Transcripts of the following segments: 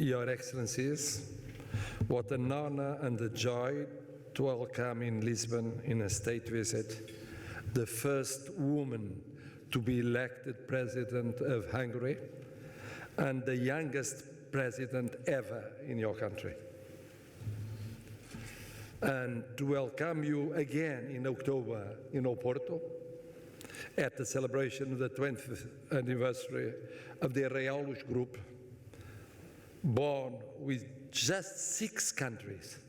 Your Excellencies, what an honor and a joy to welcome in Lisbon in a state visit the first woman to be elected President of Hungary and the youngest president ever in your country. And to welcome you again in October in Oporto at the celebration of the 20th anniversary of the Areolus Group, born with just 6 countries.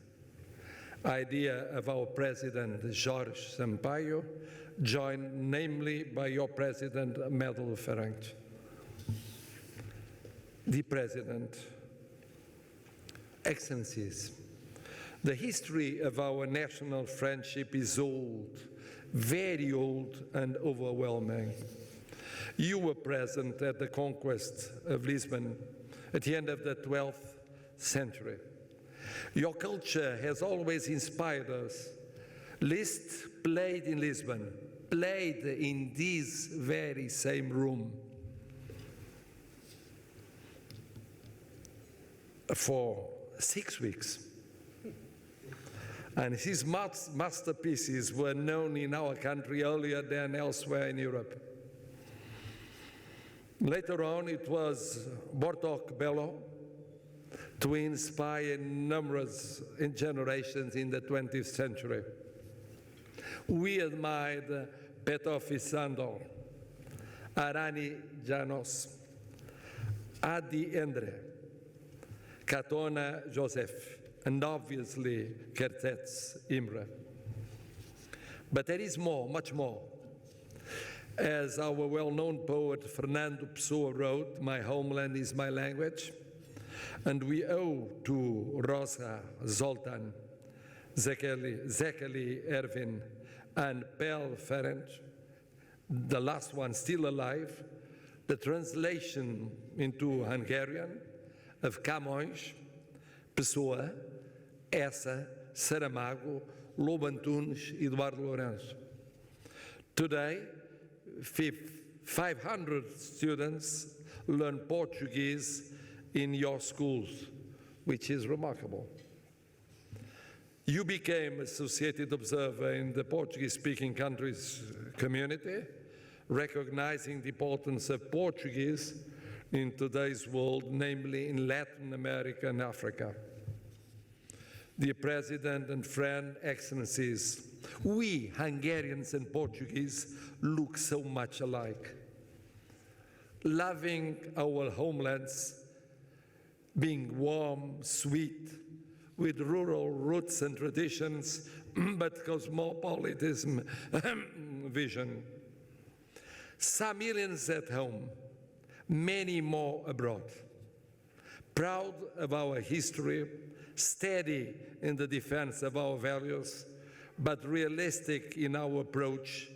Idea of our President Jorge Sampaio, joined namely by your President Medel Ferenc. The President, Excellencies, the history of our national friendship is old, very old and overwhelming. You were present at the conquest of Lisbon at the end of the 12th century. Your culture has always inspired us. Liszt played in Lisbon, played in this very same room for 6 weeks. And his masterpieces were known in our country earlier than elsewhere in Europe. Later on, it was Bartók Béla to inspire numerous generations in the 20th century. We admired Petőfi Sándor, Arany János, Adi Endre, Katona Joseph, and obviously Kertész Imre. But there is more, much more. As our well-known poet Fernando Pessoa wrote, "My homeland is my language," and we owe to Rosa, Zoltán, Zekeli Ervin, and Pel Ferenc, the last one still alive, the translation into Hungarian of Camões, Pessoa, Essa, Saramago, Lobo Antunes, Eduardo Lourenço. Today, 500 students learn Portuguese in your schools, which is remarkable. You became associated observer in the Portuguese-speaking countries community, recognizing the importance of Portuguese in today's world, namely in Latin America and Africa. Dear President and friend, Excellencies, we Hungarians and Portuguese look so much alike. Loving our homelands, being warm, sweet, with rural roots and traditions, but cosmopolitanism vision. Some millions at home, many more abroad. Proud of our history, steady in the defense of our values, but realistic in our approach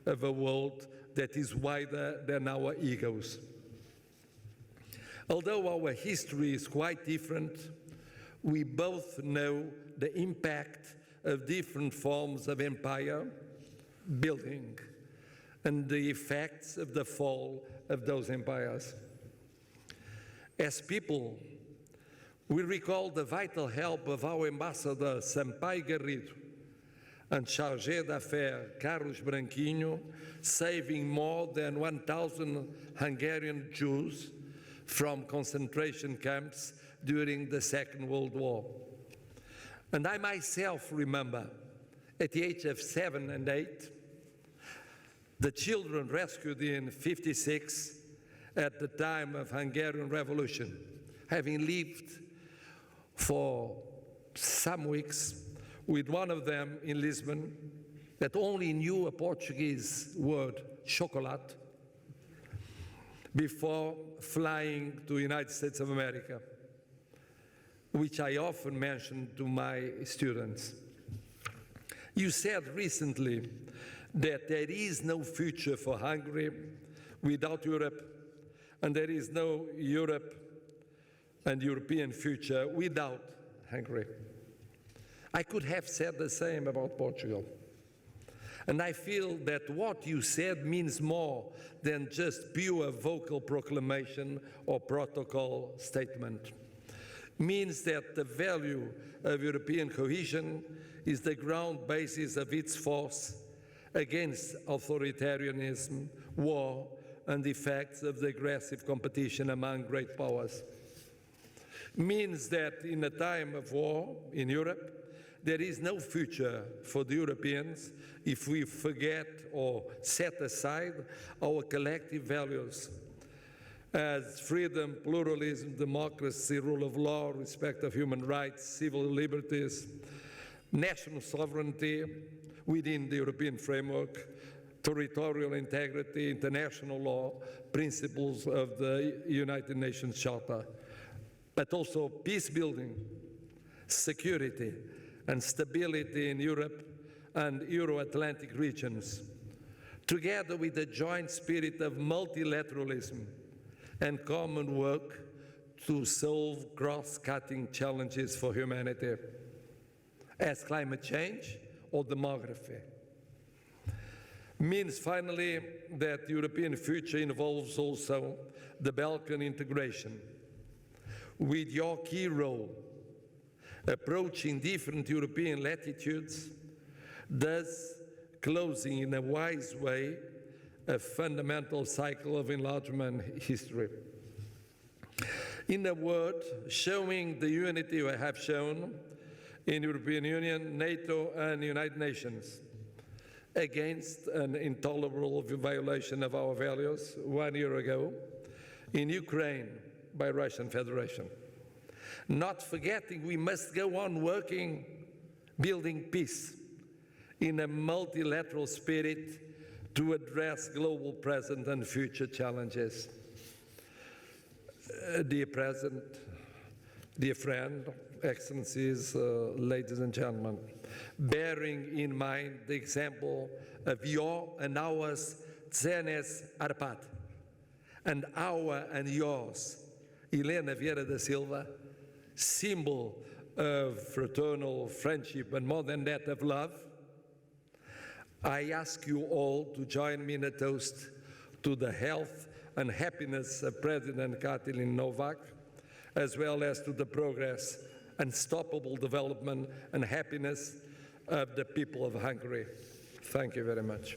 of a world that is wider than our egos. Although our history is quite different, we both know the impact of different forms of empire building and the effects of the fall of those empires. As people, we recall the vital help of our ambassador Sampaio Garrido and chargé d'affaires Carlos Branquinho, saving more than 1,000 Hungarian Jews from concentration camps during the Second World War. And I myself remember, at the age of 7 and 8, the children rescued in '56 at the time of Hungarian Revolution, having lived for some weeks with one of them in Lisbon that only knew a Portuguese word, chocolate, before flying to the United States of America, which I often mention to my students. You said recently that there is no future for Hungary without Europe, and there is no Europe and European future without Hungary. I could have said the same about Portugal. And I feel that what you said means more than just pure vocal proclamation or protocol statement. means that the value of European cohesion is the ground basis of its force against authoritarianism, war, and the effects of the aggressive competition among great powers. Means that in a time of war in Europe, there is no future for the Europeans if we forget or set aside our collective values as freedom, pluralism, democracy, rule of law, respect of human rights, civil liberties, national sovereignty within the European framework, territorial integrity, international law, principles of the United Nations Charter, but also peace building, security, and stability in Europe and Euro-Atlantic regions, together with the joint spirit of multilateralism and common work to solve cross-cutting challenges for humanity, as climate change or demography. Means finally that the European future involves also the Balkan integration, with your key role approaching different European latitudes, thus closing in a wise way a fundamental cycle of enlargement history. In a word, showing the unity we have shown in European Union, NATO and United Nations against an intolerable violation of our values 1 year ago in Ukraine by Russian Federation. Not forgetting we must go on working, building peace in a multilateral spirit to address global present and future challenges. Dear President, dear friend, Excellencies, ladies and gentlemen, bearing in mind the example of your and ours Tzenes Arpat, and our and yours Helena Vieira da Silva, symbol of fraternal friendship and more than that of love, I ask you all to join me in a toast to the health and happiness of President Katalin Novak, as well as to the progress, unstoppable development and happiness of the people of Hungary. Thank you very much.